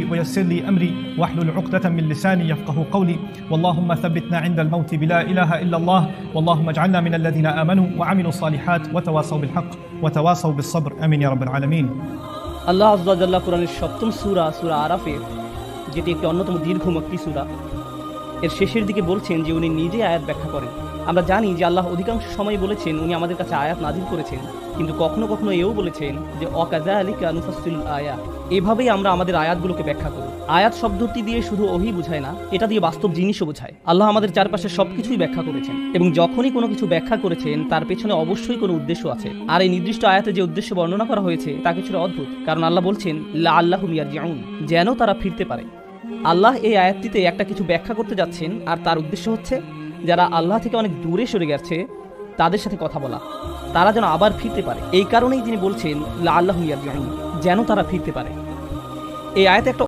ويسر لي أمري واحلل عقدة من لساني يفقه قولي اللهم ثبتنا عند الموت بلا إله إلا الله اللهم اجعلنا من الذين آمنوا وعملوا الصالحات وتواصوا بالحق وتواصوا بالصبر آمين يا رب العالمين। আল্লাহ আযযা ওয়া জাল্লা কোরআনের সপ্তম সূরা সূরা আরাফের, যেটি একটি অন্যতম দীর্ঘ মক্কি সূরা, এর শেষের দিকে বলছেন যে উনি নিজে আয়াত ব্যাখ্যা করেন। আমরা জানি যে আল্লাহ অধিকাংশ সময় বলেছেন উনি আমাদের কাছে আয়াত নাযিল করেছেন, কিন্তু কখনো কখনো এও বলেছেন যে অকাযালিকা নুফাসসিলুল আয়াত, এভাবেই আমরা আমাদের আয়াতগুলোকে ব্যাখ্যা করি। আয়াত শব্দটি দিয়ে শুধু ওহী বোঝায় না, এটা দিয়ে বাস্তব জিনিসও বোঝায়। আল্লাহ আমাদের চারপাশে সবকিছুই ব্যাখ্যা করেছেন, এবং যখনই কোনো কিছু ব্যাখ্যা করেছেন তার পেছনে অবশ্যই কোনো উদ্দেশ্য আছে। আর এই নির্দিষ্ট আয়াতে যে উদ্দেশ্য বর্ণনা করা হয়েছে তা কিছুটা অদ্ভুত, কারণ আল্লাহ বলছেন লাআল্লাহুম ইয়ারজিউন, যেন তারা ফিরতে পারে। আল্লাহ এই আয়াতটিতে একটা কিছু ব্যাখ্যা করতে যাচ্ছেন, আর তার উদ্দেশ্য হচ্ছে যারা আল্লাহ থেকে অনেক দূরে সরে গেছে তাদের সাথে কথা বলা, তারা যেন আবার ফিরতে পারে। এই কারণেই তিনি বলছেন লাআল্লাহুম ইয়ারজিউন, যেন তারা ফিরতে পারে। এই আয়াতে একটা